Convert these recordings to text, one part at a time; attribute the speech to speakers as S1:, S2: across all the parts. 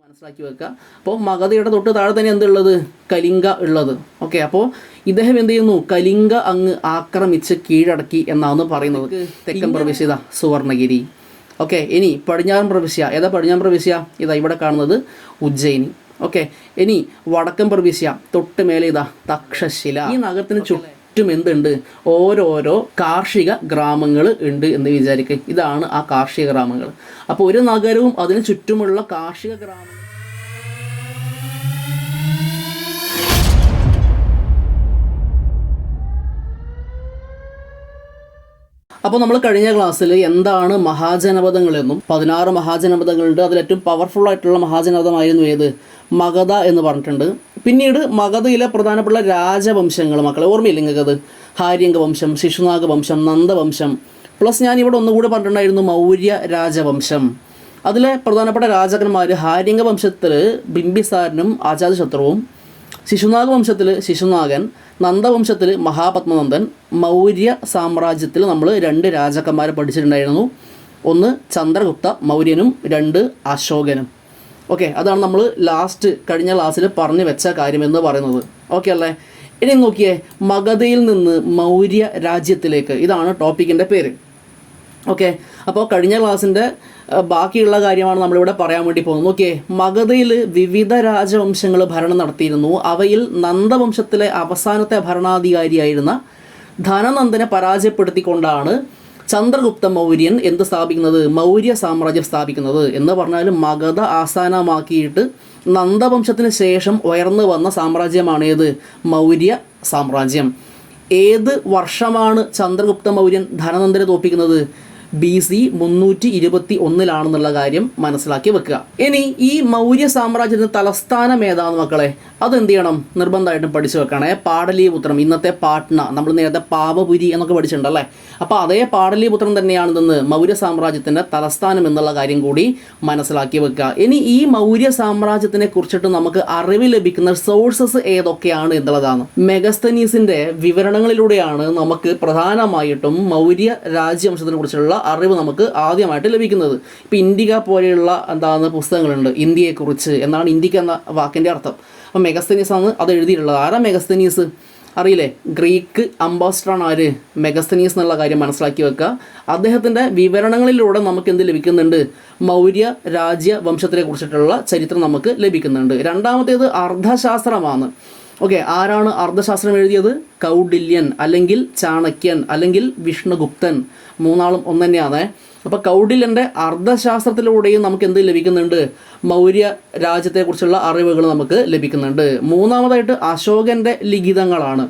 S1: മനസ്സിലാക്കി വെക്കുക. അപ്പോൾ മഗധയുടെ തൊട്ട് താഴെ തന്നെ എന്തുള്ളത്, കലിംഗ ഉള്ളത്. ഓക്കെ, അപ്പോൾ ഇദ്ദേഹം എന്ത് ചെയ്യുന്നു, കലിംഗ അങ്ങ് ആക്രമിച്ച് കീഴടക്കി എന്നാണ് പറയുന്നത്. തെക്കൻ പ്രവിശ്യ സുവർണഗിരി. ഓക്കെ, ഇനി പടിഞ്ഞാറൻ പ്രവിശ്യ ഏതാ? പടിഞ്ഞാറൻ പ്രവിശ്യ ഇതാ ഇവിടെ കാണുന്നത് ഉജ്ജയിനി. ഓക്കെ, ഇനി വടക്കൻ പ്രവിശ്യ തൊട്ട് മേലെ ഇതാ തക്ഷശില. ഈ നഗരത്തിന് ചുറ്റും എന്തുണ്ട്, ഓരോരോ കാർഷിക ഗ്രാമങ്ങൾ ഉണ്ട് എന്ന് വിചാരിക്കുക. ഇതാണ് ആ കാർഷിക ഗ്രാമങ്ങൾ. അപ്പോൾ ഒരു നഗരവും അതിന് ചുറ്റുമുള്ള കാർഷിക ഗ്രാമങ്ങൾ. അപ്പോൾ നമ്മൾ കഴിഞ്ഞ ക്ലാസ്സിൽ എന്താണ് മഹാജനപദങ്ങളെന്നും 16 മഹാജനപദങ്ങളുണ്ട്, അതിലേറ്റവും പവർഫുൾ ആയിട്ടുള്ള മഹാജനപദമായിരുന്നു ഏത്, മഗധ എന്ന് പറഞ്ഞിട്ടുണ്ട്. പിന്നീട് മഗധയിലെ പ്രധാനപ്പെട്ട രാജവംശങ്ങൾ മക്കളെ ഓർമ്മയില്ല നിങ്ങൾക്കത്? ഹാര്യങ്ക വംശം, ശിശുനാഗ വംശം, നന്ദവംശം, പ്ലസ് ഞാൻ ഇവിടെ ഒന്നുകൂടി പറഞ്ഞിട്ടുണ്ടായിരുന്നു മൗര്യ രാജവംശം. അതിലെ പ്രധാനപ്പെട്ട രാജാക്കന്മാർ ഹാര്യങ്ക വംശത്തിൽ ബിംബിസാരനും അജാതശത്രുവും, ശിശുനാഗ വംശത്തിൽ ശിശുനാഗൻ, നന്ദവംശത്തിൽ മഹാപത്മനന്ദൻ, മൗര്യ സാമ്രാജ്യത്തിൽ നമ്മൾ 2 രാജാക്കന്മാരെ പഠിച്ചിട്ടുണ്ടായിരുന്നു. ഒന്ന് ചന്ദ്രഗുപ്ത മൗര്യനും 2 അശോകനും. ഓക്കെ, അതാണ് നമ്മൾ കഴിഞ്ഞ ക്ലാസ്സിൽ പറഞ്ഞു വെച്ച കാര്യമെന്ന് പറയുന്നത്. ഓക്കെ അല്ലേ? ഇനി നോക്കിയേ, മഗധയിൽ നിന്ന് മൗര്യ രാജ്യത്തിലേക്ക്, ഇതാണ് ടോപ്പിക്കിൻ്റെ പേര്. ഓക്കെ, അപ്പോൾ കഴിഞ്ഞ ക്ലാസ്സിൻ്റെ ബാക്കിയുള്ള കാര്യമാണ് നമ്മളിവിടെ പറയാൻ വേണ്ടി പോകുന്നത്. നോക്കിയേ, മഗധയിൽ വിവിധ രാജവംശങ്ങൾ ഭരണം നടത്തിയിരുന്നു. അവയിൽ നന്ദവംശത്തിലെ അവസാനത്തെ ഭരണാധികാരിയായിരുന്ന ധനനന്ദനെ പരാജയപ്പെടുത്തിക്കൊണ്ടാണ് ചന്ദ്രഗുപ്ത മൗര്യൻ എന്ത് സ്ഥാപിക്കുന്നത്, മൗര്യ സാമ്രാജ്യം സ്ഥാപിക്കുന്നത്. എന്ന് പറഞ്ഞാൽ മഗധ ആസ്ഥാനമാക്കിയിട്ട് നന്ദവംശത്തിന് ശേഷം ഉയർന്നു വന്ന സാമ്രാജ്യമാണ് ഏത്, മൗര്യ സാമ്രാജ്യം. ഏത് വർഷമാണ് ചന്ദ്രഗുപ്ത മൗര്യൻ ധനനന്ദനെ തോൽപ്പിക്കുന്നത്? BC 321 കാര്യം മനസ്സിലാക്കി വെക്കുക. ഇനി ഈ മൗര്യ സാമ്രാജ്യത്തിൻ്റെ തലസ്ഥാനം ഏതാണെന്ന് മക്കളെ അതെന്ത് ചെയ്യണം, നിർബന്ധമായിട്ടും പഠിച്ചു വെക്കണേ. പാടലീപുത്രം, ഇന്നത്തെ പാട്ന, നമ്മൾ നേരത്തെ പാവപുരി എന്നൊക്കെ പഠിച്ചിട്ടുണ്ടല്ലേ. അപ്പോൾ അതേ പാടലീപുത്രം തന്നെയാണെന്ന് മൗര്യ സാമ്രാജ്യത്തിൻ്റെ തലസ്ഥാനം എന്നുള്ള കാര്യം കൂടി മനസ്സിലാക്കി വെക്കുക. ഇനി ഈ മൗര്യ സാമ്രാജ്യത്തിനെ കുറിച്ചിട്ട് നമുക്ക് അറിവ് ലഭിക്കുന്ന സോഴ്സസ് ഏതൊക്കെയാണ് എന്നുള്ളതാണ്. മെഗസ്തനീസിൻ്റെ വിവരണങ്ങളിലൂടെയാണ് നമുക്ക് പ്രധാനമായിട്ടും മൗര്യ രാജ്യവംശത്തിനെ കുറിച്ചുള്ള അറിവ് നമുക്ക് ആദ്യമായിട്ട് ലഭിക്കുന്നത്. ഇപ്പോൾ ഇന്ത്യക പോലെയുള്ള പുസ്തകങ്ങളുണ്ട്, ഇന്ത്യയെക്കുറിച്ച് എന്നാണ് ഇന്ത്യക്ക് എന്ന വാക്കിൻ്റെ അർത്ഥം. അപ്പോൾ മെഗസ്തനീസ് ആണ് അത് എഴുതിയിട്ടുള്ളത്. ആരാ മെഗസ്തനീസ് അറിയില്ലേ? ഗ്രീക്ക് അംബാസിഡറാണ് ആര്, മെഗസ്തനീസ് എന്നുള്ള കാര്യം മനസ്സിലാക്കി വെക്കുക. അദ്ദേഹത്തിൻ്റെ വിവരണങ്ങളിലൂടെ നമുക്ക് എന്ത് ലഭിക്കുന്നുണ്ട്, മൗര്യ രാജ്യവംശത്തിനെ കുറിച്ചിട്ടുള്ള ചരിത്രം നമുക്ക് ലഭിക്കുന്നുണ്ട്. രണ്ടാമത്തേത് അർത്ഥശാസ്ത്രമാണ്. ഓക്കെ, ആരാണ് അർത്ഥശാസ്ത്രം എഴുതിയത്? കൗഡില്യൻ അല്ലെങ്കിൽ ചാണക്യൻ അല്ലെങ്കിൽ വിഷ്ണുഗുപ്തൻ, മൂന്നാളും ഒന്ന് തന്നെയാണ്. അപ്പോൾ കൗഡില്യൻ്റെ അർത്ഥശാസ്ത്രത്തിലൂടെയും നമുക്ക് എന്ത് ലഭിക്കുന്നുണ്ട്, മൗര്യ രാജ്യത്തെക്കുറിച്ചുള്ള അറിവുകൾ നമുക്ക് ലഭിക്കുന്നുണ്ട്. മൂന്നാമതായിട്ട് അശോകൻ്റെ ലിഖിതങ്ങളാണ്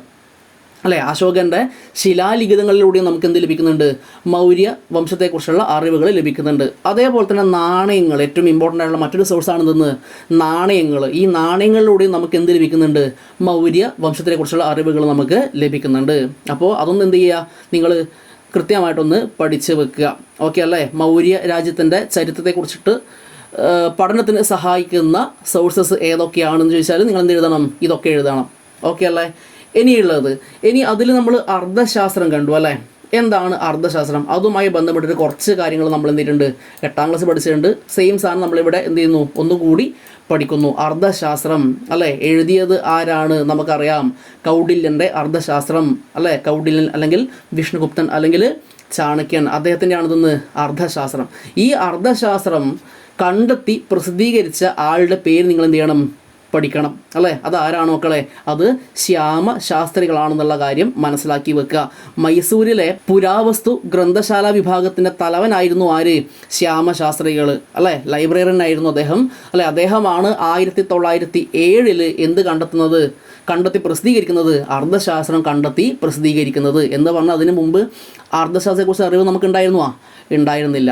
S1: അല്ലേ, അശോകൻ്റെ ശിലാലിഖിതങ്ങളിലൂടെയും നമുക്ക് എന്ത് ലഭിക്കുന്നുണ്ട്, മൗര്യ വംശത്തെക്കുറിച്ചുള്ള അറിവുകൾ ലഭിക്കുന്നുണ്ട്. അതേപോലെ തന്നെ നാണയങ്ങൾ, ഏറ്റവും ഇമ്പോർട്ടൻ്റ് ആയിട്ടുള്ള മറ്റൊരു സോഴ്സാണ് ഇതെന്ന്, നാണയങ്ങൾ. ഈ നാണയങ്ങളിലൂടെയും നമുക്ക് എന്ത് ലഭിക്കുന്നുണ്ട്, മൗര്യ വംശത്തെക്കുറിച്ചുള്ള അറിവുകൾ നമുക്ക് ലഭിക്കുന്നുണ്ട്. അപ്പോൾ അതൊന്നും എന്ത് ചെയ്യുക, നിങ്ങൾ കൃത്യമായിട്ടൊന്ന് പഠിച്ച് വെക്കുക. ഓക്കെ അല്ലേ? മൗര്യ രാജ്യത്തിൻ്റെ ചരിത്രത്തെക്കുറിച്ചിട്ട് പഠനത്തിന് സഹായിക്കുന്ന സോഴ്സസ് ഏതൊക്കെയാണെന്ന് ചോദിച്ചാൽ നിങ്ങൾ എന്ത് എഴുതണം, ഇതൊക്കെ എഴുതണം. ഓക്കെ അല്ലേ? ഇനി അതിൽ നമ്മൾ അർത്ഥശാസ്ത്രം കണ്ടു അല്ലേ. എന്താണ് അർത്ഥശാസ്ത്രം? അതുമായി ബന്ധപ്പെട്ടിട്ട് കുറച്ച് കാര്യങ്ങൾ നമ്മൾ എന്ത് ചെയ്തിട്ടുണ്ട്, 8ാം ക്ലാസ് പഠിച്ചിട്ടുണ്ട്. സെയിം സാധനം നമ്മളിവിടെ എന്ത് ചെയ്യുന്നു, ഒന്നുകൂടി പഠിക്കുന്നു. അർത്ഥശാസ്ത്രം അല്ലേ, എഴുതിയത് ആരാണ് നമുക്കറിയാം, കൗഡില്യൻ്റെ അർത്ഥശാസ്ത്രം അല്ലേ. കൗഡില്യൻ അല്ലെങ്കിൽ വിഷ്ണുഗുപ്തൻ അല്ലെങ്കിൽ ചാണക്യൻ, അദ്ദേഹത്തിൻ്റെ ആണിതെന്ന് അർത്ഥശാസ്ത്രം. ഈ അർത്ഥശാസ്ത്രം കണ്ടെത്തി പ്രസിദ്ധീകരിച്ച ആളുടെ പേര് നിങ്ങൾ എന്ത് ചെയ്യണം, പഠിക്കണം അല്ലേ. അത് ആരാണ് മക്കളെ? അത് ശ്യാമശാസ്ത്രികളാണെന്നുള്ള കാര്യം മനസ്സിലാക്കി വെക്കുക. മൈസൂരിലെ പുരാവസ്തു ഗ്രന്ഥശാല വിഭാഗത്തിൻ്റെ തലവനായിരുന്നു ആര്, ശ്യാമശാസ്ത്രികൾ അല്ലേ. ലൈബ്രറിയനായിരുന്നു അദ്ദേഹം അല്ലേ. അദ്ദേഹമാണ് 1907 എന്ത് കണ്ടെത്തി പ്രസിദ്ധീകരിക്കുന്നത്, അർത്ഥശാസ്ത്രം കണ്ടെത്തി പ്രസിദ്ധീകരിക്കുന്നത്. എന്ന് പറഞ്ഞാൽ അതിനു മുമ്പ് അർത്ഥശാസ്ത്രത്തെക്കുറിച്ച് അറിവ് നമുക്ക് ഉണ്ടായിരുന്നില്ല.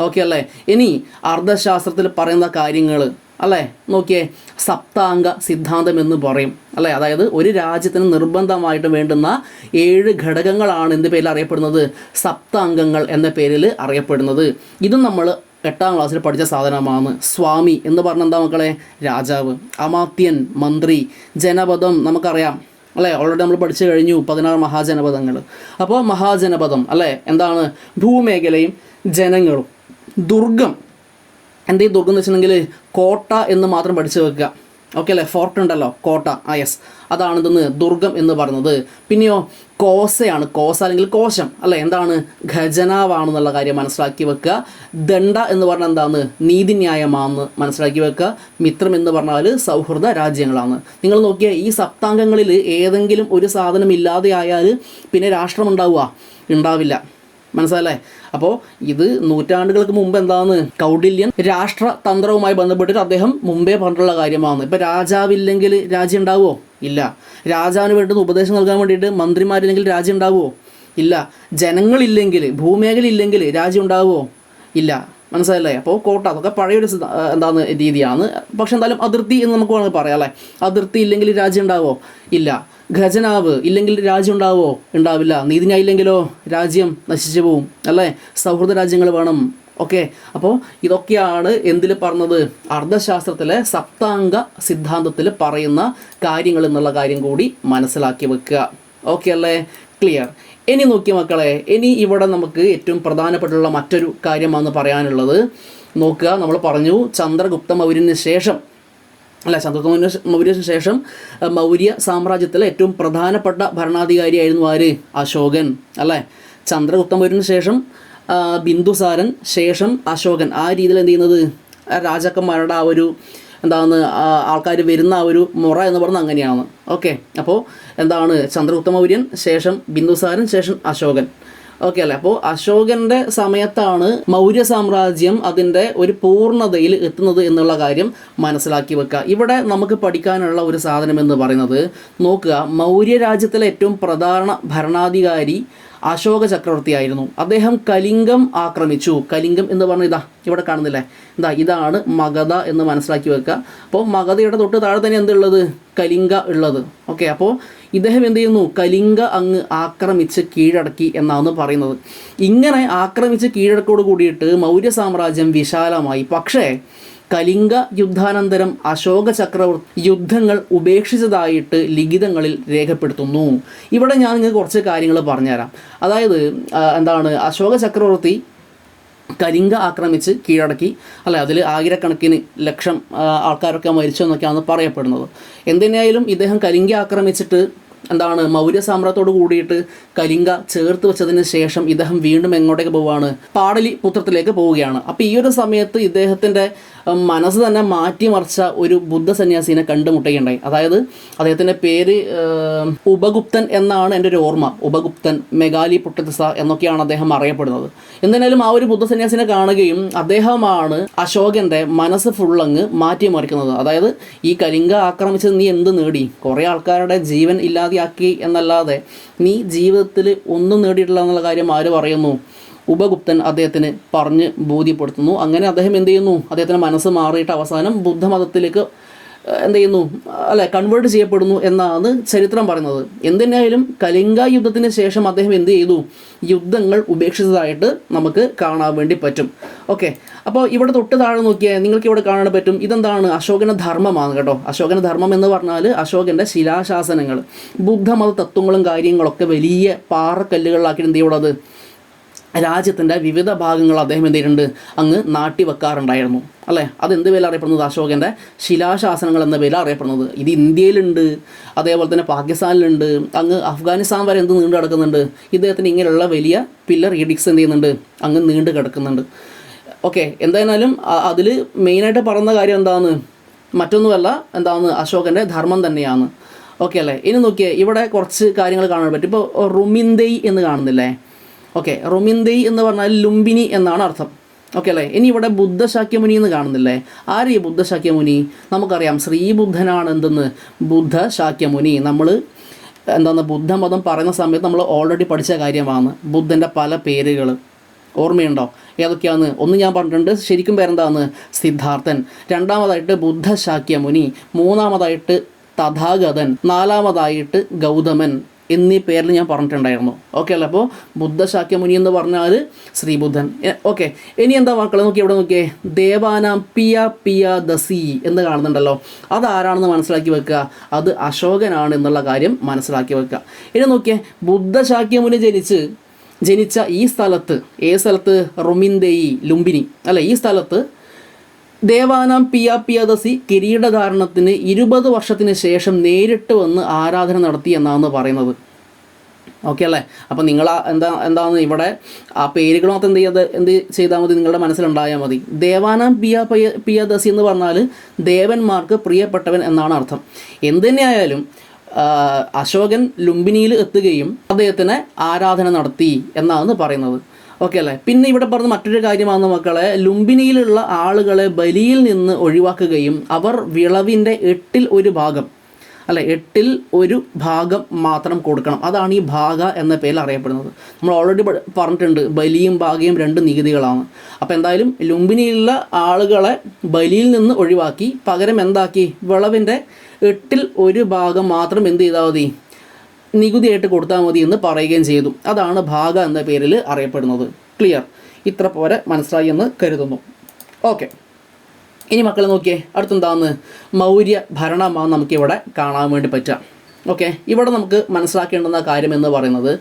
S1: ഓക്കെ അല്ലേ? ഇനി അർത്ഥശാസ്ത്രത്തിൽ പറയുന്ന കാര്യങ്ങൾ അല്ലേ, നോക്കിയേ, സപ്താംഗ സിദ്ധാന്തം എന്ന് പറയും അല്ലേ. അതായത് ഒരു രാജ്യത്തിന് നിർബന്ധമായിട്ട് വേണ്ടുന്ന 7 ഘടകങ്ങളാണ് എന്ത് പേരിൽ അറിയപ്പെടുന്നത്, സപ്താംഗങ്ങൾ എന്ന പേരിൽ അറിയപ്പെടുന്നത്. ഇതും നമ്മൾ 8ാം ക്ലാസ്സിൽ പഠിച്ച സാധനമാണ്. സ്വാമി എന്ന് പറഞ്ഞാൽ എന്താ മക്കളെ, രാജാവ്. അമാത്യൻ മന്ത്രി. ജനപദം നമുക്കറിയാം അല്ലേ, ഓൾറെഡി നമ്മൾ പഠിച്ചു കഴിഞ്ഞു 16 മഹാജനപദങ്ങൾ. അപ്പോൾ മഹാജനപദം അല്ലേ എന്താണ്, ഭൂമേഖലയും ജനങ്ങളും. ദുർഗം എന്തെങ്കിലും ദുർഗം എന്ന് വെച്ചിട്ടുണ്ടെങ്കിൽ കോട്ട എന്ന് മാത്രം പഠിച്ചു വെക്കുക. ഓക്കെ അല്ലേ, ഫോർട്ട് ഉണ്ടല്ലോ, കോട്ട, യെസ്, അതാണ് ഇതെന്ന് ദുർഗം എന്ന് പറയുന്നത്. പിന്നെയോ കോസയാണ്, കോസ അല്ലെങ്കിൽ കോശം അല്ലേ, എന്താണ്, ഖജനാവാണെന്നുള്ള കാര്യം മനസ്സിലാക്കി വെക്കുക. ദണ്ഡ എന്ന് പറഞ്ഞാൽ എന്താണ്, നീതിന്യായമാണെന്ന് മനസ്സിലാക്കി വെക്കുക. മിത്രം എന്ന് പറഞ്ഞാൽ സൗഹൃദ രാജ്യങ്ങളാണ്. നിങ്ങൾ നോക്കിയാൽ ഈ സപ്താംഗങ്ങളിൽ ഏതെങ്കിലും ഒരു സാധനം ഇല്ലാതെ ആയാൽ പിന്നെ രാഷ്ട്രം ഉണ്ടാവില്ല. മനസ്സിലല്ലേ? അപ്പോൾ ഇത് നൂറ്റാണ്ടുകൾക്ക് മുമ്പ് എന്താണ്, കൗടില്യൻ രാഷ്ട്രതന്ത്രവുമായി ബന്ധപ്പെട്ടിട്ട് അദ്ദേഹം മുമ്പേ പറഞ്ഞിട്ടുള്ള കാര്യമാണ്. ഇപ്പോൾ രാജാവില്ലെങ്കിൽ രാജ്യം ഉണ്ടാവുമോ? ഇല്ല. രാജാവിന് വേണ്ടുന്ന ഉപദേശം നൽകാൻ വേണ്ടിയിട്ട് മന്ത്രിമാരില്ലെങ്കിൽ രാജ്യം ഉണ്ടാവുമോ? ഇല്ല. ജനങ്ങളില്ലെങ്കിൽ, ഭൂമേഖലയില്ലെങ്കിൽ രാജ്യം ഉണ്ടാവുമോ? ഇല്ല. മനസ്സിലല്ലേ? അപ്പോൾ കോട്ട അതൊക്കെ പഴയൊരു എന്താണ് രീതിയാണ്. പക്ഷെ എന്തായാലും അതിർത്തി എന്ന് നമുക്ക് വേണമെങ്കിൽ പറയാം അല്ലേ. അതിർത്തി ഇല്ലെങ്കിൽ രാജ്യം ഉണ്ടാവുമോ? ഇല്ല. ഖജനാവ് ഇല്ലെങ്കിൽ രാജ്യം ഉണ്ടാവുമോ? ഉണ്ടാവില്ല. നീതിന്യായം ഇല്ലെങ്കിലോ രാജ്യം നശിച്ചു പോവും അല്ലേ. സൗഹൃദ രാജ്യങ്ങൾ വേണം. ഓക്കെ, അപ്പോൾ ഇതൊക്കെയാണ് എന്തിൽ പറഞ്ഞത്, അർത്ഥശാസ്ത്രത്തിലെ സപ്താംഗ സിദ്ധാന്തത്തിൽ പറയുന്ന കാര്യങ്ങൾ എന്നുള്ള കാര്യം കൂടി മനസ്സിലാക്കി വെക്കുക. ഓക്കെ അല്ലേ, ക്ലിയർ. ഇനി നോക്കിയ മക്കളെ, ഇനി ഇവിടെ നമുക്ക് ഏറ്റവും പ്രധാനപ്പെട്ടുള്ള മറ്റൊരു കാര്യമാണ് പറയാനുള്ളത്. നോക്കുക, നമ്മൾ പറഞ്ഞു ചന്ദ്രഗുപ്ത മൗര്യന് ശേഷം അല്ല, ചന്ദ്രഗുപ്ത മൗര്യന് ശേഷം മൗര്യ സാമ്രാജ്യത്തിലെ ഏറ്റവും പ്രധാനപ്പെട്ട ഭരണാധികാരിയായിരുന്നു ആര്? അശോകൻ അല്ലേ. ചന്ദ്രഗുപ്ത മൗര്യന് ശേഷം ബിന്ദുസാരൻ, ശേഷം അശോകൻ. ആ രീതിയിൽ എന്ത് ചെയ്യുന്നത്, രാജാക്കന്മാരുടെ ആ ഒരു എന്താണ്, ആൾക്കാർ വരുന്ന ആ ഒരു മുറ എന്ന് പറഞ്ഞാൽ അങ്ങനെയാണ്. ഓക്കെ, അപ്പോൾ എന്താണ്, ചന്ദ്രഗുപ്ത മൗര്യൻ, ശേഷം ബിന്ദുസാരൻ, ശേഷം അശോകൻ. ഓക്കെ അല്ലേ. അപ്പോൾ അശോകൻ്റെ സമയത്താണ് മൗര്യ സാമ്രാജ്യം അതിൻ്റെ ഒരു പൂർണ്ണതയിൽ എത്തുന്നത് എന്നുള്ള കാര്യം മനസ്സിലാക്കി വെക്കുക. ഇവിടെ നമുക്ക് പഠിക്കാനുള്ള ഒരു സാധനം എന്ന് പറയുന്നത്, നോക്കുക, മൗര്യ രാജ്യത്തിലെ ഏറ്റവും പ്രധാന ഭരണാധികാരി അശോക ചക്രവർത്തിയായിരുന്നു. അദ്ദേഹം കലിംഗം ആക്രമിച്ചു. കലിംഗം എന്ന് പറഞ്ഞാൽ ഇതാ ഇവിടെ കാണുന്നില്ലേ, ഇതാണ് മഗധ എന്ന് മനസ്സിലാക്കി വെക്കുക. അപ്പോൾ മഗധയുടെ തൊട്ട് താഴെ തന്നെ എന്തുള്ളത്, കലിംഗ ഉള്ളത്. ഓക്കെ, അപ്പോൾ ഇദ്ദേഹം എന്ത് ചെയ്യുന്നു, കലിംഗ അങ്ങ് ആക്രമിച്ച് കീഴടക്കി എന്നാണ് പറയുന്നത്. ഇങ്ങനെ ആക്രമിച്ച് കീഴടക്കോട് കൂടിയിട്ട് മൗര്യ സാമ്രാജ്യം വിശാലമായി. പക്ഷേ കലിംഗ യുദ്ധാനന്തരം അശോക ചക്രവർത്തി യുദ്ധങ്ങൾ ഉപേക്ഷിച്ചതായിട്ട് ലിഖിതങ്ങളിൽ രേഖപ്പെടുത്തുന്നു. ഇവിടെ ഞാൻ നിങ്ങൾക്ക് കുറച്ച് കാര്യങ്ങൾ പറഞ്ഞുതരാം. അതായത് എന്താണ്, അശോക ചക്രവർത്തി കലിംഗ ആക്രമിച്ച് കീഴടക്കി അല്ലെ, അതിൽ ആയിരക്കണക്കിന് ലക്ഷം ആൾക്കാരൊക്കെ മരിച്ചു എന്നൊക്കെയാണ് പറയപ്പെടുന്നത്. എന്തിനായാലും ഇദ്ദേഹം കലിംഗ ആക്രമിച്ചിട്ട് എന്താണ്, മൗര്യ സാമ്രാജ്യത്തോട് കൂടിയിട്ട് കലിംഗ ചേർത്ത് വെച്ചതിന് ശേഷം ഇദ്ദേഹം വീണ്ടും എങ്ങോട്ടേക്ക് പോവുകയാണ്, പാടലിപുത്രത്തിലേക്ക് പോവുകയാണ്. അപ്പോൾ ഈ ഒരു സമയത്ത് ഇദ്ദേഹത്തിൻ്റെ മനസ്സ് തന്നെ മാറ്റിമറിച്ച ഒരു ബുദ്ധ സന്യാസിനെ കണ്ടുമുട്ടുകയുണ്ടായി. അതായത് അദ്ദേഹത്തിൻ്റെ പേര് ഉപഗുപ്തൻ എന്നാണ് എൻ്റെ ഒരു ഓർമ്മ. ഉപഗുപ്തൻ, മെഗാലി പുട്ടത്തിസ എന്നൊക്കെയാണ് അദ്ദേഹം അറിയപ്പെടുന്നത്. എന്തായാലും ആ ഒരു ബുദ്ധ സന്യാസിനെ കാണുകയും അദ്ദേഹമാണ് അശോകൻ്റെ മനസ്സ് ഫുള്ളങ്ങ് മാറ്റിമറിക്കുന്നത്. അതായത് ഈ കലിംഗ ആക്രമിച്ചത് നീ എന്ത് നേടി, കുറേ ആൾക്കാരുടെ ജീവൻ ഇല്ലാതെയാക്കി എന്നല്ലാതെ നീ ജീവിതത്തിൽ ഒന്നും നേടിയിട്ടില്ല എന്നുള്ള കാര്യം ആര് പറയുന്നു? ഉപഗുപ്തൻ അദ്ദേഹത്തിന് പറഞ്ഞ് ബോധ്യപ്പെടുത്തുന്നു. അങ്ങനെ അദ്ദേഹം എന്ത് ചെയ്യുന്നു, അദ്ദേഹത്തിൻ്റെ മനസ്സ് മാറിയിട്ട് അവസാനം ബുദ്ധമതത്തിലേക്ക് എന്ത് ചെയ്യുന്നു അല്ലെ, കൺവേർട്ട് ചെയ്യപ്പെടുന്നു എന്നാണ് ചരിത്രം പറയുന്നത്. എന്തിനായാലും കലിംഗ യുദ്ധത്തിന് ശേഷം അദ്ദേഹം എന്ത് ചെയ്തു, യുദ്ധങ്ങൾ ഉപേക്ഷിച്ചതായിട്ട് നമുക്ക് കാണാൻ വേണ്ടി പറ്റും. ഓക്കെ, അപ്പോൾ ഇവിടെ തൊട്ട് താഴെ നോക്കിയാൽ നിങ്ങൾക്ക് ഇവിടെ കാണാൻ പറ്റും, ഇതെന്താണ്, അശോകൻ്റെ ധർമ്മമാണ് കേട്ടോ. അശോകൻ്റെ ധർമ്മം എന്ന് പറഞ്ഞാൽ അശോകൻ്റെ ശിലാശാസനങ്ങൾ, ബുദ്ധമത തത്വങ്ങളും കാര്യങ്ങളൊക്കെ വലിയ പാറക്കല്ലുകളിലാക്കിയിട്ട് എന്ത് ചെയ്യുന്നത്, രാജ്യത്തിൻ്റെ വിവിധ ഭാഗങ്ങൾ അദ്ദേഹം എന്ത് ചെയ്തിട്ടുണ്ട്, അങ്ങ് നാട്ടി വെക്കാറുണ്ടായിരുന്നു അല്ലേ. അതെന്ത് പേരിൽ അറിയപ്പെടുന്നത്, അശോകൻ്റെ ശിലാശാസനങ്ങൾ എന്ന പേരിൽ അറിയപ്പെടുന്നത്. ഇത് ഇന്ത്യയിലുണ്ട്, അതേപോലെ തന്നെ പാകിസ്ഥാനിലുണ്ട്, അങ്ങ് അഫ്ഗാനിസ്ഥാൻ വരെ എന്ത് നീണ്ടു കിടക്കുന്നുണ്ട്. ഇദ്ദേഹത്തിന് ഇങ്ങനെയുള്ള വലിയ പില്ലർ എഡിക്ട്സ് എന്ത് ചെയ്യുന്നുണ്ട്, അങ്ങ് നീണ്ടു കിടക്കുന്നുണ്ട്. ഓക്കെ, എന്തായാലും അതിൽ മെയിനായിട്ട് പറയുന്ന കാര്യം എന്താണ്, മറ്റൊന്നുമല്ല, എന്താണ്, അശോകൻ്റെ ധർമ്മം തന്നെയാണ്. ഓക്കെ അല്ലേ. ഇനി നോക്കിയേ, ഇവിടെ കുറച്ച് കാര്യങ്ങൾ കാണാൻ പറ്റും. ഇപ്പോൾ റുമിന്ദൈ എന്ന് കാണുന്നില്ലേ. ഓക്കെ, റുമിന്ദൈ എന്ന് പറഞ്ഞാൽ ലുംബിനി എന്നാണ് അർത്ഥം. ഓക്കെ അല്ലേ. ഇനി ഇവിടെ ബുദ്ധശാക്യമുനി എന്ന് കാണുന്നില്ലേ. ആര് ഈ ബുദ്ധശാക്യമുനി? നമുക്കറിയാം ശ്രീബുദ്ധനാണ് എന്തെന്ന്, ബുദ്ധശാക്യമുനി. നമ്മൾ എന്താണ് ബുദ്ധമതം പറയുന്ന സമയത്ത് നമ്മൾ ഓൾറെഡി പഠിച്ച കാര്യമാണ്. ബുദ്ധൻ്റെ പല പേരുകൾ ഓർമ്മയുണ്ടോ? ഏതൊക്കെയാണ്? ഒന്ന് ഞാൻ പറഞ്ഞിട്ടുണ്ട്, ശരിക്കും പേരെന്താണ്, സിദ്ധാർത്ഥൻ. രണ്ടാമതായിട്ട് ബുദ്ധശാക്യമുനി, മൂന്നാമതായിട്ട് തഥാഗതൻ, നാലാമതായിട്ട് ഗൗതമൻ എന്നീ പേരിൽ ഞാൻ പറഞ്ഞിട്ടുണ്ടായിരുന്നു. ഓക്കെ അല്ലേ. അപ്പോൾ ബുദ്ധശാക്യമുനി എന്ന് പറഞ്ഞാൽ ശ്രീബുദ്ധൻ. ഓക്കെ, ഇനി എന്താ മക്കളെ നോക്കി ഇവിടെ നോക്കിയേ, ദേവാനാം പിയ ദസി എന്ന് കാണുന്നുണ്ടല്ലോ. അതാരാണെന്ന് മനസ്സിലാക്കി വെക്കുക, അത് അശോകനാണ് എന്നുള്ള കാര്യം മനസ്സിലാക്കി വെക്കുക. ഇനി നോക്കിയേ, ബുദ്ധശാക്യമുനി ജനിച്ച ഈ സ്ഥലത്ത്, ഏത് സ്ഥലത്ത്, റുമിന്ദേയി, ലുംബിനി അല്ലേ, ഈ സ്ഥലത്ത് ദേവാനാം പിയാപിയാദസി കിരീടധാരണത്തിന് 20 വർഷത്തിന് ശേഷം നേരിട്ട് വന്ന് ആരാധന നടത്തി എന്നാണ് പറയുന്നത്. ഓക്കെ അല്ലേ? അപ്പോൾ നിങ്ങൾ എന്താണ് ഇവിടെ ആ പേരുകൾ മാത്രം എന്ത് ചെയ്താൽ മതി, നിങ്ങളുടെ മനസ്സിലുണ്ടായാൽ മതി. ദേവാനാം പിയാദസി എന്ന് പറഞ്ഞാൽ ദേവന്മാർക്ക് പ്രിയപ്പെട്ടവൻ എന്നാണ് അർത്ഥം. എന്തുതന്നെയായാലും അശോകൻ ലുംബിനിയിൽ എത്തുകയും അദ്ദേഹത്തിന് ആരാധന നടത്തി എന്നാണ് പറയുന്നത്. ഓക്കെ അല്ലേ? പിന്നെ ഇവിടെ പറഞ്ഞ മറ്റൊരു കാര്യമാണ് മക്കളെ, ലുംബിനിയിലുള്ള ആളുകളെ ബലിയിൽ നിന്ന് ഒഴിവാക്കുകയും അവർ വിളവിൻ്റെ 1/8 ഭാഗം അല്ലെ 1/8 ഭാഗം മാത്രം കൊടുക്കണം. അതാണ് ഈ ഭാഗ എന്ന പേരിൽ അറിയപ്പെടുന്നത്. നമ്മൾ ഓൾറെഡി പറഞ്ഞിട്ടുണ്ട്, ബലിയും ഭാഗയും 2 നികുതികളാണ്. അപ്പോൾ എന്തായാലും ലുംബിനിയിലുള്ള ആളുകളെ ബലിയിൽ നിന്ന് ഒഴിവാക്കി പകരം എന്താക്കി, വിളവിൻ്റെ 1/8 ഭാഗം മാത്രം എന്ത് ചെയ്താൽ മതി, നികുതിയായിട്ട് കൊടുത്താൽ മതി എന്ന് പറയുകയും ചെയ്തു. അതാണ് ഭാഗ എന്ന പേരിൽ അറിയപ്പെടുന്നത്. ക്ലിയർ? ഇത്ര പോരെ മനസ്സിലായി എന്ന് കരുതുന്നു. ഓക്കെ, ഇനി മക്കളെ നോക്കിയേ, അടുത്തെന്താന്ന് മൗര്യ ഭരണമാണ് നമുക്കിവിടെ കാണാൻ വേണ്ടി പറ്റുക. ഓക്കെ, ഇവിടെ നമുക്ക് മനസ്സിലാക്കേണ്ടുന്ന കാര്യം എന്ന് പറയുന്നത്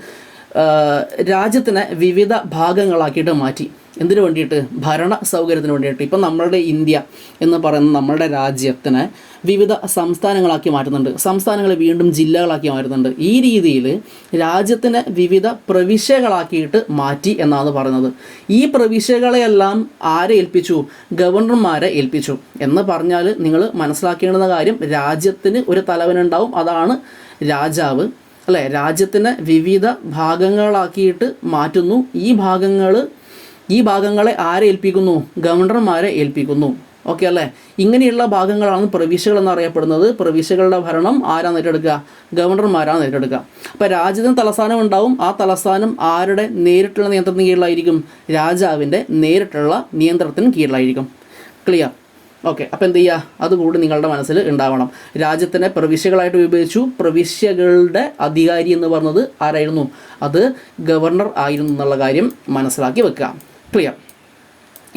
S1: രാജ്യത്തിനെ വിവിധ ഭാഗങ്ങളാക്കിയിട്ട് മാറ്റി. എന്തിനു വേണ്ടിയിട്ട്? ഭരണ സൗകര്യത്തിന് വേണ്ടിയിട്ട്. ഇപ്പം നമ്മളുടെ ഇന്ത്യ എന്ന് പറയുന്ന നമ്മളുടെ രാജ്യത്തിനെ വിവിധ സംസ്ഥാനങ്ങളാക്കി മാറ്റുന്നുണ്ട്, സംസ്ഥാനങ്ങളെ വീണ്ടും ജില്ലകളാക്കി മാറ്റുന്നുണ്ട്. ഈ രീതിയിൽ രാജ്യത്തിനെ വിവിധ പ്രവിശ്യകളാക്കിയിട്ട് മാറ്റി എന്നാണ് പറയുന്നത്. ഈ പ്രവിശ്യകളെയെല്ലാം ആരെ ഏൽപ്പിച്ചു? ഗവർണർമാരെ ഏൽപ്പിച്ചു. എന്ന് പറഞ്ഞാൽ നിങ്ങൾ മനസ്സിലാക്കേണ്ടുന്ന കാര്യം, രാജ്യത്തിന് ഒരു തലവനുണ്ടാവും, അതാണ് രാജാവ് അല്ലേ? രാജ്യത്തിനെ വിവിധ ഭാഗങ്ങളാക്കിയിട്ട് മാറ്റുന്നു. ഈ ഭാഗങ്ങളെ ആരെ ഏൽപ്പിക്കുന്നു? ഗവർണർമാരെ ഏൽപ്പിക്കുന്നു. ഓക്കെ അല്ലേ? ഇങ്ങനെയുള്ള ഭാഗങ്ങളാണ് പ്രവിശ്യകൾ എന്നറിയപ്പെടുന്നത്. പ്രവിശ്യകളുടെ ഭരണം ആരാണ് ഏറ്റെടുക്കുക? ഗവർണർമാരാണ് ഏറ്റെടുക്കുക. അപ്പോൾ രാജ്യത്തിന് തലസ്ഥാനം ഉണ്ടാവും. ആ തലസ്ഥാനം ആരുടെ നേരിട്ടുള്ള നിയന്ത്രണത്തിന് കീഴിലായിരിക്കും? രാജാവിൻ്റെ നേരിട്ടുള്ള നിയന്ത്രണത്തിന് കീഴിലായിരിക്കും. ക്ലിയർ? ഓക്കെ, അപ്പോൾ എന്ത് ചെയ്യുക, അതുകൂടി നിങ്ങളുടെ മനസ്സിൽ ഉണ്ടാവണം. രാജ്യത്തിനെ പ്രവിശ്യകളായിട്ട് വിഭജിച്ചു. പ്രവിശ്യകളുടെ അധികാരി എന്ന് പറഞ്ഞത് ആരായിരുന്നു? അത് ഗവർണർ ആയിരുന്നു എന്നുള്ള കാര്യം മനസ്സിലാക്കി വെക്കുക. ക്ലിയർ?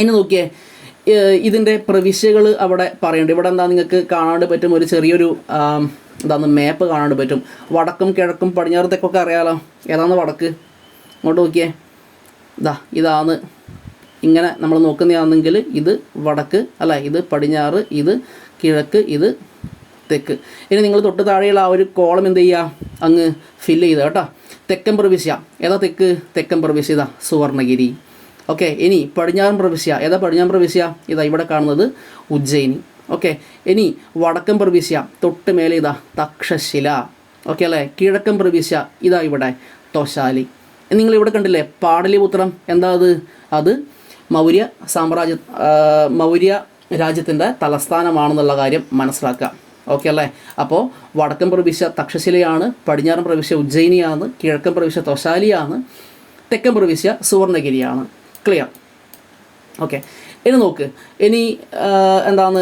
S1: ഇനി നോക്കിയേ, ഇതിൻ്റെ പ്രവിശ്യകൾ അവിടെ പറയുന്നുണ്ട്. ഇവിടെ എന്താ നിങ്ങൾക്ക് കാണാണ്ട് പറ്റും, ഒരു ചെറിയൊരു മാപ്പ് കാണാണ്ട് പറ്റും. വടക്കും കിഴക്കും പടിഞ്ഞാറ് തെക്കൊക്കെ അറിയാലോ. ഏതാണ് വടക്ക്? അങ്ങോട്ട് നോക്കിയേ, ഇതാണ്. ഇങ്ങനെ നമ്മൾ നോക്കുന്നതാണെങ്കിൽ ഇത് വടക്ക് അല്ല, ഇത് പടിഞ്ഞാറ്, ഇത് കിഴക്ക്, ഇത് തെക്ക്. ഇനി നിങ്ങൾ തൊട്ട് താഴെയുള്ള ആ ഒരു കോളം എന്ത് ചെയ്യുക, അങ്ങ് ഫില്ല് ചെയ്ത് കേട്ടോ. തെക്കൻ പ്രവിശ്യ ഏതാ? തെക്കൻ പ്രവിശ്യ ഇതാ സുവർണഗിരി. ഓക്കെ, ഇനി പടിഞ്ഞാറൻ പ്രവിശ്യ ഏതാ? പടിഞ്ഞാറൻ പ്രവിശ്യ ഇതാ ഇവിടെ കാണുന്നത് ഉജ്ജയിനി. ഓക്കെ, ഇനി വടക്കൻ പ്രവിശ്യ തൊട്ട് മേലെ ഇതാ തക്ഷശില. ഓക്കെ അല്ലേ? കിഴക്കൻ പ്രവിശ്യ ഇതാ ഇവിടെ തോശാലി. നിങ്ങളിവിടെ കണ്ടില്ലേ പാടലിപുത്രം, എന്താ അത് മൗര്യ രാജ്യത്തിൻ്റെ തലസ്ഥാനമാണെന്നുള്ള കാര്യം മനസ്സിലാക്കുക. ഓക്കെ അല്ലേ? അപ്പോൾ വടക്കൻ പ്രവിശ്യ തക്ഷശിലയാണ്, പടിഞ്ഞാറൻ പ്രവിശ്യ ഉജ്ജയിനിയാണ്, കിഴക്കൻ പ്രവിശ്യ തോശാലിയാണ്, തെക്കൻ പ്രവിശ്യ സുവർണഗിരിയാണ്. ക്ലിയർ? ഓക്കെ, ഇനി നോക്ക്, ഇനി എന്താണ്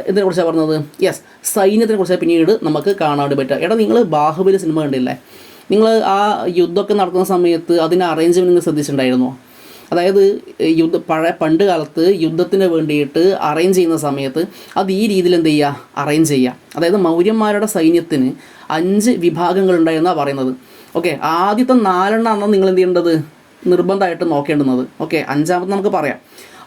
S1: ഇതിനെക്കുറിച്ചാണ് പറഞ്ഞത്? യെസ്, സൈന്യത്തിനെ കുറിച്ച് പിന്നീട് നമുക്ക് കാണാൻ പറ്റുക. നിങ്ങൾ ബാഹുബലി സിനിമ കണ്ടില്ലേ? നിങ്ങൾ ആ യുദ്ധമൊക്കെ നടക്കുന്ന സമയത്ത് അതിൻ്റെ അറേഞ്ച്മെൻറ്റ് നിങ്ങൾ ശ്രദ്ധിച്ചിട്ടുണ്ടായിരുന്നോ? അതായത് പണ്ട് കാലത്ത് യുദ്ധത്തിന് വേണ്ടിയിട്ട് അറേഞ്ച് ചെയ്യുന്ന സമയത്ത് അത് ഈ രീതിയിൽ എന്ത് ചെയ്യുക, അറേഞ്ച് ചെയ്യുക. അതായത് മൗര്യന്മാരുടെ സൈന്യത്തിന് 5 വിഭാഗങ്ങളുണ്ടായെന്നാണ് പറയുന്നത്. ഓക്കെ, ആദ്യത്തെ 4 നിങ്ങൾ എന്ത് ചെയ്യേണ്ടത്, നിർബന്ധമായിട്ട് നോക്കേണ്ടുന്നത്. ഓക്കെ, 5ാമത്തെ നമുക്ക് പറയാം.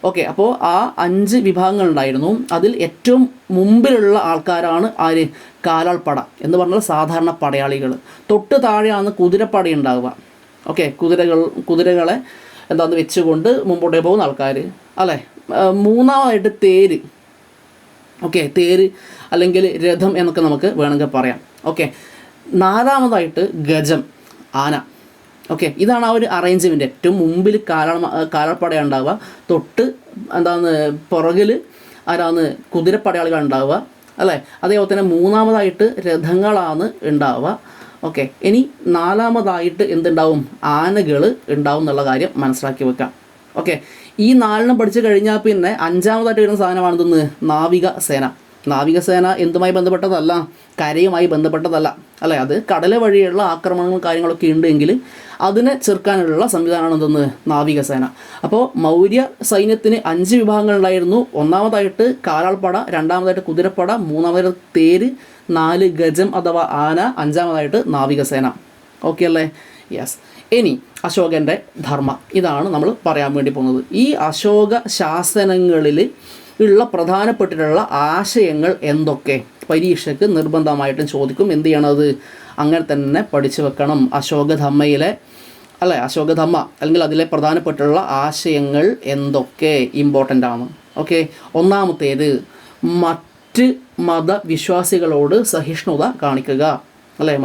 S1: ഓക്കെ, അപ്പോൾ ആ 5 വിഭാഗങ്ങളുണ്ടായിരുന്നു. അതിൽ ഏറ്റവും മുമ്പിലുള്ള ആൾക്കാരാണ് ആര്? കാലാൾപ്പട എന്ന് പറഞ്ഞാൽ സാധാരണ പടയാളികൾ. തൊട്ട് താഴെയാണ് കുതിരപ്പട ഉണ്ടാവുക. ഓക്കെ, കുതിരകളെ എന്താണെന്ന് വെച്ചുകൊണ്ട് മുമ്പോട്ടേ പോകുന്ന ആൾക്കാർ അല്ലേ. 3ാമതായിട്ട് തേര്. ഓക്കെ, തേര് അല്ലെങ്കിൽ രഥം എന്നൊക്കെ നമുക്ക് വേണമെങ്കിൽ പറയാം. ഓക്കെ, 4ാമതായിട്ട് ഗജം, ആന. ഓക്കെ, ഇതാണ് ആ ഒരു അറേഞ്ച്മെൻറ്റ്. ഏറ്റവും മുമ്പിൽ കാലാൾപ്പട ഉണ്ടാവുക, തൊട്ട് പുറകിൽ ആരാണ്? കുതിരപ്പടയാളികൾ ഉണ്ടാവുക അല്ലേ. അതേപോലെ തന്നെ 3ാമതായിട്ട് രഥങ്ങളാണ് ഉണ്ടാവുക. ഓക്കെ, ഇനി 4ാമതായിട്ട് എന്തുണ്ടാവും? ആനകൾ ഉണ്ടാവും എന്നുള്ള കാര്യം മനസ്സിലാക്കി വെക്കാം. ഓക്കെ, ഈ 4 പഠിച്ചു കഴിഞ്ഞാൽ പിന്നെ 5ാമതായിട്ട് വരുന്ന സാധനമാണെന്ന് നാവികസേന. നാവികസേന എന്തുമായി ബന്ധപ്പെട്ടതല്ല? കരയുമായി ബന്ധപ്പെട്ടതല്ല അല്ലേ. അത് കടൽ വഴിയുള്ള ആക്രമണങ്ങളും കാര്യങ്ങളൊക്കെ ഉണ്ടെങ്കിൽ അതിനെ ചെറുക്കാനുള്ള സംവിധാനമാണ് എന്തെന്ന്? നാവികസേന. അപ്പോൾ മൗര്യ സൈന്യത്തിന് 5 വിഭാഗങ്ങളുണ്ടായിരുന്നു. 1ാമതായിട്ട് കാലാൾപ്പട, 2ാമതായിട്ട് കുതിരപ്പട, 3ാമതായിട്ട് തേര്, 4 ഗജം അഥവാ ആന, 5ാമതായിട്ട് നാവികസേന. ഓക്കെ അല്ലേ? യെസ്. ഇനി അശോകൻ്റെ ധർമ്മ, ഇതാണ് നമ്മൾ പറയാൻ വേണ്ടി പോകുന്നത്. ഈ അശോക ശാസനങ്ങളിൽ ഉള്ള പ്രധാനപ്പെട്ടിട്ടുള്ള ആശയങ്ങൾ എന്തൊക്കെ പരീക്ഷയ്ക്ക് നിർബന്ധമായിട്ടും ചോദിക്കും. എന്ത് ചെയ്യണത്? അങ്ങനെ തന്നെ പഠിച്ചു വെക്കണം. അശോകധമ്മയിലെ അശോകധമ്മ അല്ലെങ്കിൽ അതിലെ പ്രധാനപ്പെട്ടുള്ള ആശയങ്ങൾ എന്തൊക്കെ ഇമ്പോർട്ടൻ്റ് ആണ്. ഓക്കെ, ഒന്നാമത്തേത് മറ്റ് മതവിശ്വാസികളോട് സഹിഷ്ണുത കാണിക്കുക.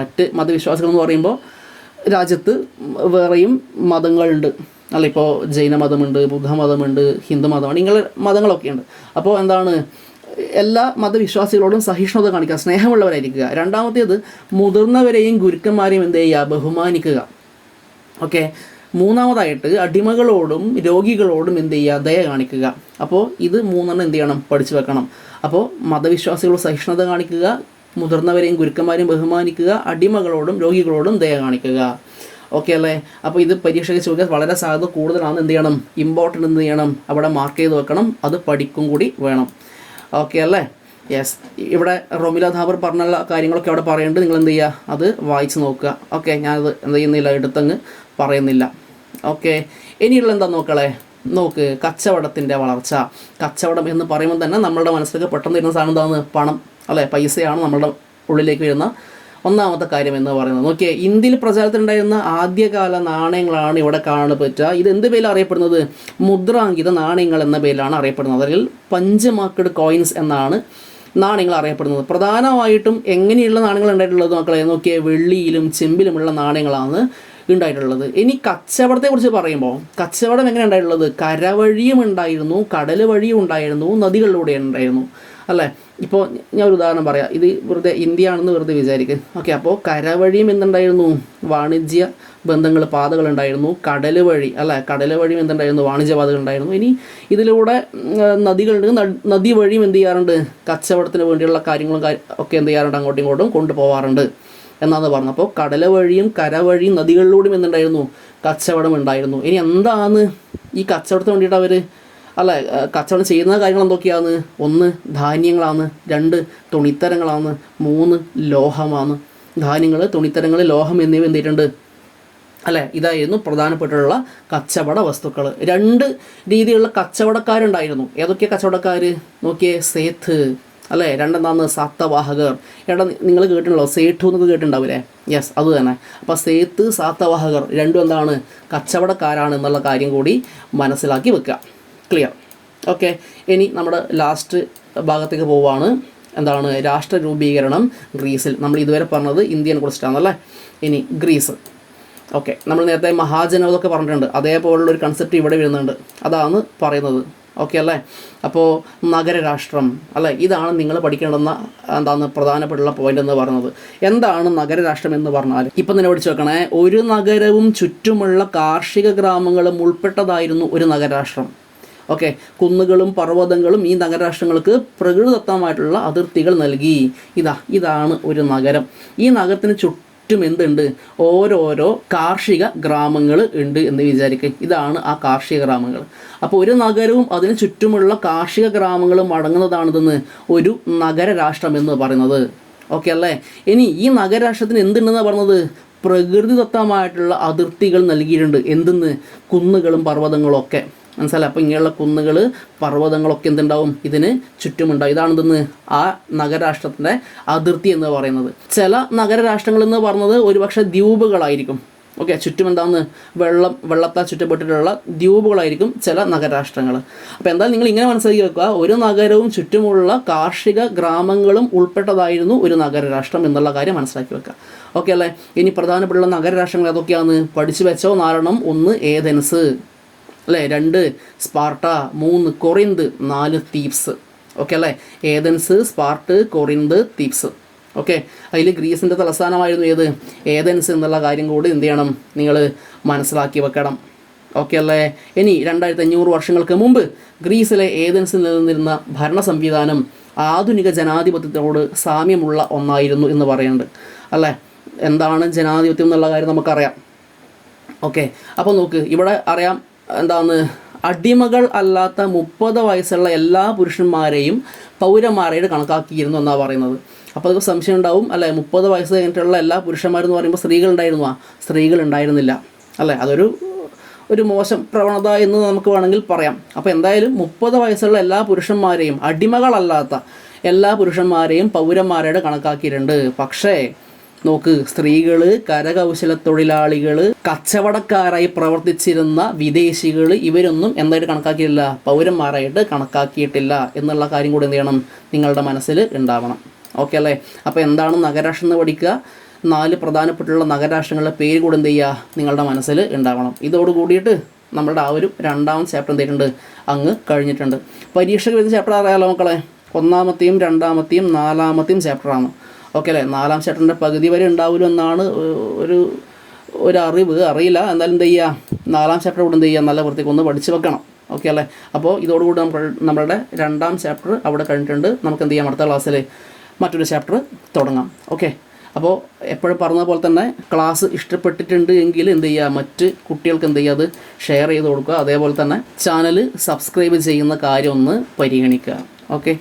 S1: മറ്റ് മതവിശ്വാസികൾ എന്ന് പറയുമ്പോൾ രാജ്യത്ത് വേറെയും മതങ്ങളുണ്ട്. ഇപ്പോൾ ജൈനമതമുണ്ട്, ബുദ്ധമതമുണ്ട്, ഹിന്ദു മതമാണ്, ഇങ്ങനെ മതങ്ങളൊക്കെ ഉണ്ട്. അപ്പോൾ എന്താണ്, എല്ലാ മതവിശ്വാസികളോടും സഹിഷ്ണുത കാണിക്കുക, സ്നേഹമുള്ളവരായിരിക്കുക. രണ്ടാമത്തേത് മുതിർന്നവരെയും ഗുരുക്കന്മാരെയും എന്ത് ചെയ്യുക? ബഹുമാനിക്കുക. ഓക്കെ, മൂന്നാമതായിട്ട് അടിമകളോടും രോഗികളോടും എന്ത് ചെയ്യുക? ദയ കാണിക്കുക. അപ്പോൾ ഇത് മൂന്നെണ്ണം എന്ത് ചെയ്യണം? പഠിച്ചു വെക്കണം. അപ്പോൾ മതവിശ്വാസികളോട് സഹിഷ്ണുത കാണിക്കുക, മുതിർന്നവരെയും ഗുരുക്കന്മാരെയും ബഹുമാനിക്കുക, അടിമകളോടും രോഗികളോടും ദയ കാണിക്കുക. ഓക്കെ അല്ലേ? അപ്പോൾ ഇത് പരീക്ഷയ്ക്ക് ചോദിക്കാൻ വളരെ സാധ്യത കൂടുതലാണ്. എന്ത് ചെയ്യണം? ഇമ്പോർട്ടൻ്റ് എന്ത് ചെയ്യണം? അവിടെ മാർക്ക് ചെയ്ത് വെക്കണം. അത് പഠിക്കും കൂടി വേണം. ഓക്കെ അല്ലേ? യെസ്, ഇവിടെ റൊമില ധാബർ പറഞ്ഞുള്ള കാര്യങ്ങളൊക്കെ അവിടെ പറയുന്നുണ്ട്. നിങ്ങൾ എന്ത് ചെയ്യുക? അത് വായിച്ച് നോക്കുക. ഓക്കെ, ഞാനത് എന്ത് ചെയ്യുന്നില്ല, എടുത്തങ്ങ് പറയുന്നില്ല. ഓക്കെ, ഇനിയുള്ള എന്താ നോക്കളെ? നോക്ക്, കച്ചവടത്തിൻ്റെ വളർച്ച. കച്ചവടം എന്ന് പറയുമ്പോൾ തന്നെ നമ്മളുടെ മനസ്സിലേക്ക് പെട്ടെന്ന് വരുന്ന സാധനം എന്താണ്? പണം, പൈസയാണ് നമ്മളുടെ ഉള്ളിലേക്ക് വരുന്ന ഒന്നാമത്തെ കാര്യം എന്ന് പറയുന്നത്. നോക്കിയേ, ഇന്ത്യയിൽ പ്രചാരത്തിലുണ്ടായിരുന്ന ആദ്യകാല നാണയങ്ങളാണ് ഇവിടെ കാണാൻ പറ്റുക. ഇത് എന്ത് പേരിൽ അറിയപ്പെടുന്നത്? മുദ്രാങ്കിത നാണയങ്ങൾ എന്ന പേരിലാണ് അറിയപ്പെടുന്നത്. അല്ലെങ്കിൽ പഞ്ച് കോയിൻസ് എന്നാണ് നാണയങ്ങൾ അറിയപ്പെടുന്നത്. പ്രധാനമായിട്ടും എങ്ങനെയുള്ള നാണയങ്ങൾ ഉണ്ടായിട്ടുള്ളത് മക്കളെ? നോക്കിയേ, വെള്ളിയിലും ചെമ്പിലുമുള്ള നാണയങ്ങളാണ് ഉണ്ടായിട്ടുള്ളത്. ഇനി കച്ചവടത്തെക്കുറിച്ച് പറയുമ്പോൾ കച്ചവടം എങ്ങനെ ഉണ്ടായിട്ടുള്ളത്? കരവഴിയും ഉണ്ടായിരുന്നു, കടൽ വഴിയും ഉണ്ടായിരുന്നു, നദികളിലൂടെ ഉണ്ടായിരുന്നു. ഇപ്പോൾ ഞാൻ ഒരു ഉദാഹരണം പറയാം. ഇത് വെറുതെ ഇന്ത്യ ആണെന്ന് വെറുതെ വിചാരിക്കുക. ഓക്കെ, അപ്പോൾ കരവഴിയും എന്തുണ്ടായിരുന്നു? വാണിജ്യ ബന്ധങ്ങൾ, പാതകളുണ്ടായിരുന്നു. കടൽ വഴിയും എന്തുണ്ടായിരുന്നു? വാണിജ്യ പാതകൾ ഉണ്ടായിരുന്നു. ഇനി ഇതിലൂടെ നദികളുണ്ട്. നദി വഴിയും എന്ത് ചെയ്യാറുണ്ട്? കച്ചവടത്തിന് വേണ്ടിയുള്ള കാര്യങ്ങളും ഒക്കെ എന്ത് ചെയ്യാറുണ്ട്? അങ്ങോട്ടും ഇങ്ങോട്ടും കൊണ്ടുപോകാറുണ്ട് എന്നാണ് പറഞ്ഞത്. അപ്പോൾ കടൽ വഴിയും കരവഴിയും നദികളിലൂടെയും എന്തുണ്ടായിരുന്നു? കച്ചവടം ഉണ്ടായിരുന്നു. ഇനി എന്താണ് ഈ കച്ചവടത്തിന് വേണ്ടിയിട്ട് അവർ കച്ചവടം ചെയ്യുന്ന കാര്യങ്ങൾ എന്തൊക്കെയാണ്? 1 ധാന്യങ്ങളാണ്, 2 തുണിത്തരങ്ങളാണ്, 3 ലോഹമാണ്. ധാന്യങ്ങൾ, തുണിത്തരങ്ങൾ, ലോഹം എന്നിവ എന്ത് ചെയ്തിട്ടുണ്ട്? ഇതായിരുന്നു പ്രധാനപ്പെട്ടുള്ള കച്ചവട വസ്തുക്കൾ. 2 രീതിയിലുള്ള കച്ചവടക്കാരുണ്ടായിരുന്നു. ഏതൊക്കെ കച്ചവടക്കാർ? നോക്കിയേ, സേത്ത്, 2 എന്താണ്? സാത്തവാഹകർ. നിങ്ങൾ കേട്ടിട്ടുണ്ടല്ലോ, സേഠു എന്നൊക്കെ കേട്ടിട്ടുണ്ടാവില്ലേ? യെസ്, അത് തന്നെ. അപ്പോൾ സേത്ത്, സാത്തവാഹകർ 2 എന്താണ്? കച്ചവടക്കാരാണ് എന്നുള്ള കാര്യം കൂടി മനസ്സിലാക്കി വെക്കുക. ക്ലിയർ? ഓക്കെ, ഇനി നമ്മുടെ ലാസ്റ്റ് ഭാഗത്തേക്ക് പോവുകയാണ്. എന്താണ്? രാഷ്ട്ര രൂപീകരണം ഗ്രീസിൽ. നമ്മൾ ഇതുവരെ പറഞ്ഞത് ഇന്ത്യനെ കുറിച്ചിട്ടാണല്ലേ. ഇനി ഗ്രീസ്. ഓക്കെ, നമ്മൾ നേരത്തെ മഹാജനപദമൊക്കെ പറഞ്ഞിട്ടുണ്ട്. അതേപോലുള്ളൊരു കൺസെപ്റ്റ് ഇവിടെ വരുന്നുണ്ട്. അതാണ് പറയുന്നത്. ഓക്കെ അല്ലേ? അപ്പോൾ നഗരരാഷ്ട്രം ഇതാണ് നിങ്ങൾ പഠിക്കേണ്ടുന്ന പ്രധാനപ്പെട്ടുള്ള പോയിന്റ് എന്ന് പറയുന്നത്. എന്താണ് നഗരരാഷ്ട്രം എന്ന് പറഞ്ഞാൽ ഇപ്പം തന്നെ പഠിച്ചു വെക്കണേ. ഒരു നഗരവും ചുറ്റുമുള്ള കാർഷിക ഗ്രാമങ്ങളും ഉൾപ്പെട്ടതായിരുന്നു ഒരു നഗരരാഷ്ട്രം. ഓക്കെ, കുന്നുകളും പർവ്വതങ്ങളും ഈ നഗരരാഷ്ട്രങ്ങൾക്ക് പ്രകൃതിദത്തമായിട്ടുള്ള അതിർത്തികൾ നൽകി. ഇതാണ് ഒരു നഗരം. ഈ നഗരത്തിന് ചുറ്റും എന്തുണ്ട്? ഓരോരോ കാർഷിക ഗ്രാമങ്ങൾ ഉണ്ട് എന്ന് വിചാരിക്കുക. ഇതാണ് ആ കാർഷിക ഗ്രാമങ്ങൾ. അപ്പോൾ ഒരു നഗരവും അതിന് ചുറ്റുമുള്ള കാർഷിക ഗ്രാമങ്ങളും അടങ്ങുന്നതാണിതെന്ന് ഒരു നഗരരാഷ്ട്രം എന്ന് പറയുന്നത്. ഓക്കെ അല്ലേ? ഇനി ഈ നഗരരാഷ്ട്രത്തിന് എന്തുണ്ടെന്നാണ് പറഞ്ഞത്? പ്രകൃതിദത്തമായിട്ടുള്ള അതിർത്തികൾ നൽകിയിട്ടുണ്ട്. എന്തെന്ന്? കുന്നുകളും പർവ്വതങ്ങളും ഒക്കെ. മനസ്സിലായി? അപ്പോൾ ഇങ്ങനെയുള്ള കുന്നുകൾ, പർവ്വതങ്ങളൊക്കെ എന്തുണ്ടാവും? ഇതിന് ചുറ്റുമുണ്ടാവും. ഇതാണെന്തെന്ന്? ആ നഗരരാഷ്ട്രത്തിൻ്റെ അതിർത്തി എന്ന് പറയുന്നത്. ചില നഗരരാഷ്ട്രങ്ങൾ എന്ന് പറയുന്നത് ഒരുപക്ഷെ ദ്വീപുകളായിരിക്കും. ഓക്കെ, ചുറ്റും എന്താണെന്ന്? വെള്ളത്താൽ ചുറ്റപ്പെട്ടിട്ടുള്ള ദ്വീപുകളായിരിക്കും ചില നഗരരാഷ്ട്രങ്ങൾ. അപ്പോൾ എന്തായാലും നിങ്ങൾ ഇങ്ങനെ മനസ്സിലാക്കി വെക്കുക, ഒരു നഗരവും ചുറ്റുമുള്ള കാർഷിക ഗ്രാമങ്ങളും ഉൾപ്പെട്ടതായിരുന്നു ഒരു നഗരരാഷ്ട്രം എന്നുള്ള കാര്യം മനസ്സിലാക്കി വെക്കുക. ഓക്കെ അല്ലേ? ഇനി പ്രധാനപ്പെട്ട നഗരരാഷ്ട്രങ്ങൾ ഏതൊക്കെയാണ്? പഠിച്ചു വെച്ചോ 4. 1 Athens, 2 Sparta, 3 Corinth, 4 Thebes. Okay അല്ലേ? Athens, Sparta, Corinth, Thebes. Okay, അതിൽ ഗ്രീസിൻ്റെ തലസ്ഥാനമായിരുന്നു ഏത്? ഏഥൻസ് എന്നുള്ള കാര്യം കൂടി എന്ത് ചെയ്യണം? നിങ്ങൾ മനസ്സിലാക്കി വെക്കണം. ഓക്കെ അല്ലേ? ഇനി 2500 വർഷങ്ങൾക്ക് മുമ്പ് ഗ്രീസിലെ ഏഥൻസിൽ നിലനിന്നിരുന്ന ഭരണ സംവിധാനം ആധുനിക ജനാധിപത്യത്തോട് സാമ്യമുള്ള ഒന്നായിരുന്നു എന്ന് പറയുന്നുണ്ട്. എന്താണ് ജനാധിപത്യം എന്നുള്ള കാര്യം നമുക്കറിയാം. ഓക്കെ, അപ്പോൾ നോക്ക്, ഇവിടെ അറിയാം എന്താണ്? അടിമകൾ അല്ലാത്ത 30 വയസ്സുള്ള എല്ലാ പുരുഷന്മാരെയും പൗരന്മാരായിട്ട് കണക്കാക്കിയിരുന്നു എന്നാണ് പറയുന്നത്. അപ്പോൾ അത് സംശയം ഉണ്ടാവും 30 വയസ്സ് കഴിഞ്ഞിട്ടുള്ള എല്ലാ പുരുഷന്മാരെന്ന് പറയുമ്പോൾ സ്ത്രീകൾ ഉണ്ടായിരുന്നോ? സ്ത്രീകൾ ഉണ്ടായിരുന്നില്ല. അല്ലേ? ഒരു മോശം പ്രവണത എന്ന് നമുക്ക് വേണമെങ്കിൽ പറയാം. അപ്പോൾ എന്തായാലും 30 വയസ്സുള്ള എല്ലാ പുരുഷന്മാരെയും, അടിമകളല്ലാത്ത എല്ലാ പുരുഷന്മാരെയും പൗരന്മാരായിട്ട് കണക്കാക്കിയിട്ടുണ്ട്. പക്ഷേ നോക്ക്, സ്ത്രീകൾ, കരകൗശല തൊഴിലാളികൾ, കച്ചവടക്കാരായി പ്രവർത്തിച്ചിരുന്ന വിദേശികൾ, ഇവരൊന്നും എന്തായിട്ട് കണക്കാക്കിയിട്ടില്ല? പൗരന്മാരായിട്ട് കണക്കാക്കിയിട്ടില്ല എന്നുള്ള കാര്യം കൂടി എന്ത് ചെയ്യണം? നിങ്ങളുടെ മനസ്സിൽ ഉണ്ടാവണം. ഓക്കെ അല്ലേ? അപ്പോൾ എന്താണ് നഗരരാഷ്ട്രം എന്ന് പഠിക്കുക. 4 പ്രധാനപ്പെട്ടുള്ള നഗരരാഷ്ട്രങ്ങളുടെ പേര് കൂടെ എന്ത് ചെയ്യുക? നിങ്ങളുടെ മനസ്സിൽ ഉണ്ടാവണം. ഇതോട് കൂടിയിട്ട് നമ്മളുടെ ആ ഒരു 2ാം ചാപ്റ്റർ എന്തിട്ടുണ്ട്? അങ്ങ് കഴിഞ്ഞിട്ടുണ്ട്. പരീക്ഷയ്ക്ക് വരുന്ന ചാപ്റ്റർ അറിയാമല്ലോ മക്കളെ. 1ാമത്തെയും 2ാമത്തെയും 4ാമത്തെയും ചാപ്റ്ററാണ്. ഓക്കെ അല്ലേ? 4ാം ചാപ്റ്ററിൻ്റെ പകുതി വരെ ഉണ്ടാവുമല്ലോ എന്നാണ് ഒരു അറിയില്ല. എന്തായാലും എന്ത് ചെയ്യുക? 4ാം ചാപ്റ്റർ കൂടെ എന്ത് ചെയ്യുക? നല്ല വൃത്തിക്ക് ഒന്ന് പഠിച്ച് വെക്കണം. ഓക്കെ അല്ലേ? അപ്പോൾ ഇതോടുകൂടി നമ്മളുടെ 2ാം ചാപ്റ്റർ അവിടെ കഴിഞ്ഞിട്ടുണ്ട്. നമുക്ക് എന്ത് ചെയ്യാം? അടുത്ത ക്ലാസ്സിൽ മറ്റൊരു ചാപ്റ്റർ തുടങ്ങാം. ഓക്കെ. അപ്പോൾ എപ്പോഴും പറഞ്ഞ പോലെ തന്നെ ക്ലാസ് ഇഷ്ടപ്പെട്ടിട്ടുണ്ട് എങ്കിൽ എന്ത് ചെയ്യുക? മറ്റ് കുട്ടികൾക്ക് എന്ത് ചെയ്യുക? അത് ഷെയർ ചെയ്ത് കൊടുക്കുക. അതേപോലെ തന്നെ ചാനൽ സബ്സ്ക്രൈബ് ചെയ്യുന്ന കാര്യം ഒന്ന് പരിഗണിക്കുക. ഓക്കെ.